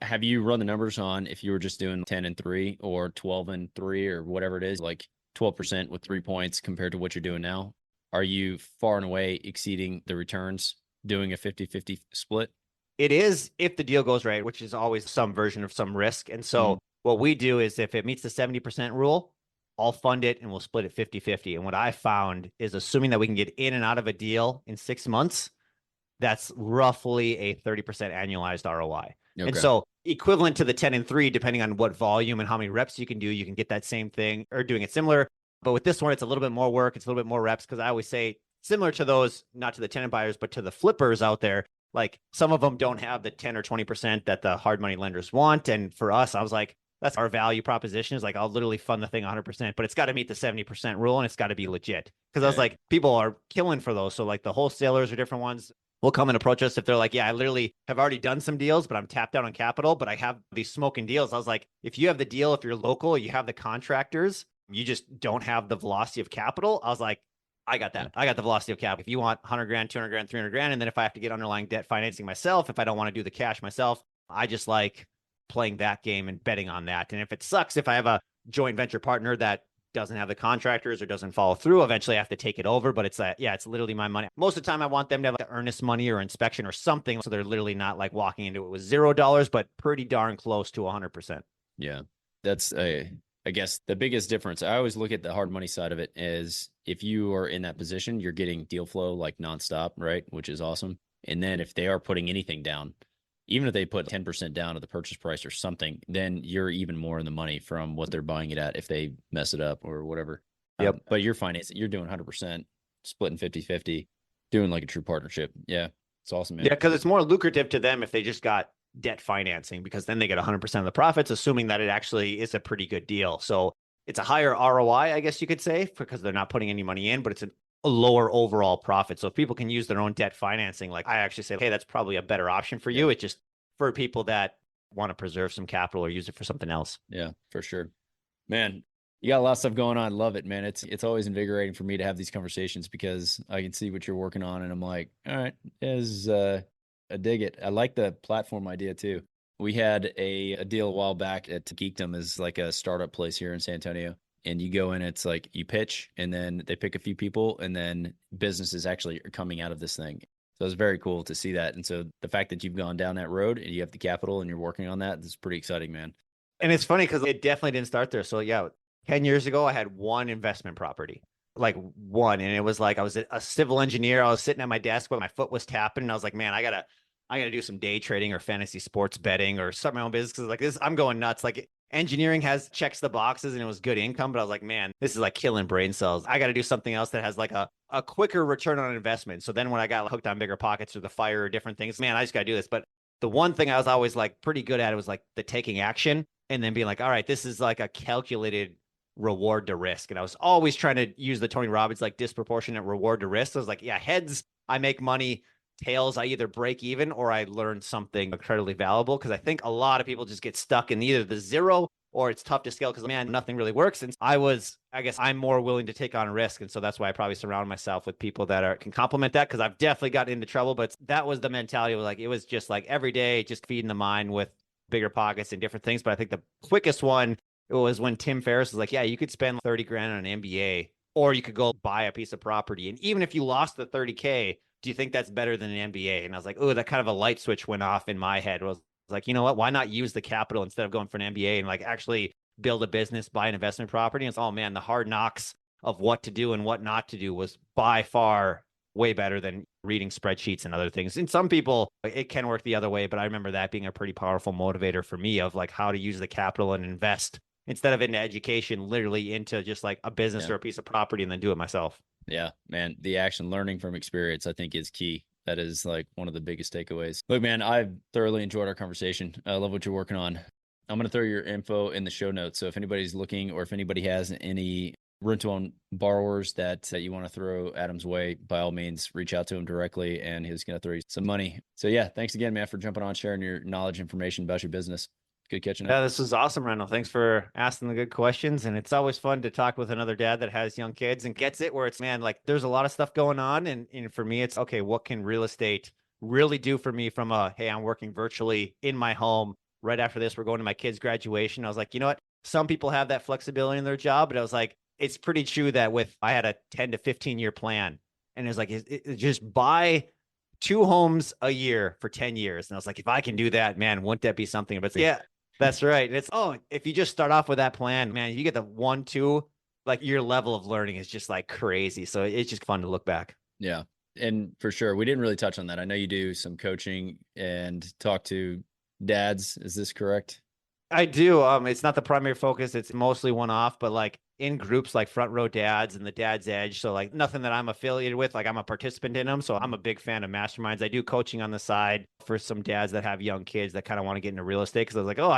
Speaker 2: Have you run the numbers on if you were just doing 10 and 3 or 12 and 3 or whatever it is, like 12% with 3 points compared to what you're doing now? Are you far and away exceeding the returns doing a 50-50 split?
Speaker 1: It is if the deal goes right, which is always some version of some risk. And so what we do is if it meets the 70% rule, I'll fund it and we'll split it 50-50. And what I found is assuming that we can get in and out of a deal in 6 months, that's roughly a 30% annualized ROI. And
Speaker 2: Okay.
Speaker 1: so equivalent to the 10 and 3, depending on what volume and how many reps you can do, you can get that same thing or doing it similar. But with this one, it's a little bit more work. It's a little bit more reps because I always say similar to those, not to the tenant buyers, but to the flippers out there. Like some of them don't have the 10 or 20% that the hard money lenders want. And for us, I was like, that's our value proposition is like, I'll literally fund the thing 100%, but it's got to meet the 70% rule and it's got to be legit. Cause I was like, people are killing for those. So like the wholesalers are different ones will come and approach us if they're like, yeah, I literally have already done some deals, but I'm tapped out on capital, but I have these smoking deals. I was like, if you have the deal, if you're local, you have the contractors, you just don't have the velocity of capital. I was like, I got that. I got the velocity of capital. If you want 100 grand, 200 grand, 300 grand, and then if I have to get underlying debt financing myself, if I don't want to do the cash myself, I just like playing that game and betting on that. And if it sucks, if I have a joint venture partner that doesn't have the contractors or doesn't follow through, eventually I have to take it over. But it's yeah, it's literally my money. Most of the time I want them to have like earnest money or inspection or something. So they're literally not like walking into it with $0, but pretty darn close to 100%.
Speaker 2: Yeah. That's I guess the biggest difference. I always look at the hard money side of it is if you are in that position, you're getting deal flow like nonstop, right? Which is awesome. And then if they are putting anything down, even if they put 10% down of the purchase price or something, then you're even more in the money from what they're buying it at if they mess it up or whatever.
Speaker 1: Yep.
Speaker 2: But you're financing, you're doing 100%, splitting 50-50, doing like a true partnership. Yeah. It's awesome, man.
Speaker 1: Yeah, because it's more lucrative to them if they just got debt financing, because then they get 100% of the profits, assuming that it actually is a pretty good deal. So it's a higher ROI, I guess you could say, because they're not putting any money in, but it's a lower overall profit. So if people can use their own debt financing, like I actually say, hey, that's probably a better option for you. It's just for people that want to preserve some capital or use it for something else.
Speaker 2: Yeah, for sure. Man, you got a lot of stuff going on. Love it, man. It's always invigorating for me to have these conversations because I can see what you're working on and I'm like, all right, I dig it. I like the platform idea too. We had a deal a while back at Geekdom, is like a startup place here in San Antonio. And you go in, it's like you pitch and then they pick a few people and then businesses actually are coming out of this thing. So it's very cool to see that. And so the fact that you've gone down that road and you have the capital and you're working on that, is pretty exciting, man.
Speaker 1: And it's funny because it definitely didn't start there. So yeah, 10 years ago, I had one investment property, like one. And it was like, I was a civil engineer. I was sitting at my desk, but my foot was tapping. And I was like, man, I gotta do some day trading or fantasy sports betting or start my own business. Cause like this, I'm going nuts. Like engineering checks the boxes and it was good income, but I was like, man, this is like killing brain cells. I got to do something else that has like a quicker return on investment. So then when I got hooked on Bigger Pockets or the Fire or different things, man, I just got to do this. But the one thing I was always like pretty good at, it was like the taking action and then being like, all right, this is like a calculated reward to risk. And I was always trying to use the Tony Robbins, like disproportionate reward to risk. So I was like, yeah, heads, I make money. Tails, I either break even or I learn something incredibly valuable. Because I think a lot of people just get stuck in either the zero or it's tough to scale because, man, nothing really works. And I guess I'm more willing to take on risk. And so that's why I probably surround myself with people that can complement that, because I've definitely gotten into trouble. But that was the mentality. It was just like every day, just feeding the mind with Bigger Pockets and different things. But I think the quickest one was when Tim Ferriss was like, yeah, you could spend 30 grand on an MBA or you could go buy a piece of property. And even if you lost the 30K, do you think that's better than an MBA? And I was like, oh, that kind of a light switch went off in my head. I was like, you know what? Why not use the capital instead of going for an MBA and like actually build a business, buy an investment property? And it's, oh man, the hard knocks of what to do and what not to do was by far way better than reading spreadsheets and other things. And some people, it can work the other way, but I remember that being a pretty powerful motivator for me of like how to use the capital and invest instead of into education, literally into just like a business or a piece of property and then do it myself.
Speaker 2: Yeah, man, the action learning from experience, I think, is key. That is like one of the biggest takeaways. Look, man, I've thoroughly enjoyed our conversation. I love what you're working on. I'm going to throw your info in the show notes. So if anybody's looking or if anybody has any rent-to-own borrowers that you want to throw Adam's way, by all means, reach out to him directly and he's going to throw you some money. So yeah, thanks again, man, for jumping on, sharing your knowledge, information about your business. Good catching up.
Speaker 1: Yeah, this was awesome, Randall. Thanks for asking the good questions. And it's always fun to talk with another dad that has young kids and gets it, where it's, man, like there's a lot of stuff going on. And for me, it's, okay, what can real estate really do for me from hey, I'm working virtually in my home. Right after this, we're going to my kid's graduation. I was like, you know what? Some people have that flexibility in their job, but I was like, it's pretty true that I had a 10 to 15 year plan. And it was like, it just buy 2 homes a year for 10 years. And I was like, if I can do that, man, wouldn't that be something? But yeah. That's right. And it's, if you just start off with that plan, man, you get the 1, 2, like your level of learning is just like crazy. So it's just fun to look back.
Speaker 2: Yeah. And for sure, we didn't really touch on that. I know you do some coaching and talk to dads. Is this correct?
Speaker 1: I do. It's not the primary focus. It's mostly one-off, but like in groups like Front Row Dads and the Dad's Edge. So like nothing that I'm affiliated with, like I'm a participant in them. So I'm a big fan of masterminds. I do coaching on the side for some dads that have young kids that kind of want to get into real estate. Cause I was like, oh,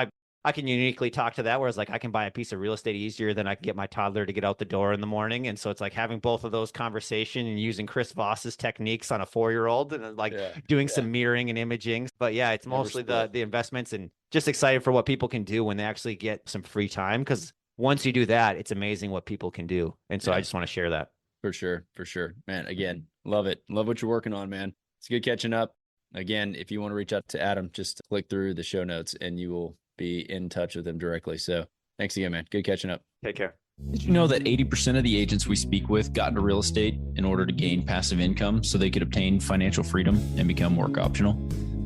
Speaker 1: I can uniquely talk to that. Whereas like I can buy a piece of real estate easier than I can get my toddler to get out the door in the morning. And so it's like having both of those conversation and using Chris Voss's techniques on a 4-year-old and like doing some mirroring and imaging. But yeah, it's mostly the investments and just excited for what people can do when they actually get some free time. Cause once you do that, it's amazing what people can do. And so I just want to share that.
Speaker 2: For sure. For sure, man. Again, love it. Love what you're working on, man. It's good catching up. Again, if you want to reach out to Adam, just click through the show notes and you will be in touch with him directly. So thanks again, man. Good catching up.
Speaker 1: Take care.
Speaker 4: Did you know that 80% of the agents we speak with got into real estate in order to gain passive income so they could obtain financial freedom and become work optional?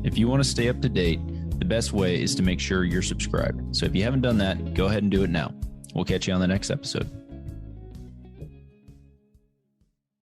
Speaker 4: If you want to stay up to date, the best way is to make sure you're subscribed. So if you haven't done that, go ahead and do it now. We'll catch you on the next episode.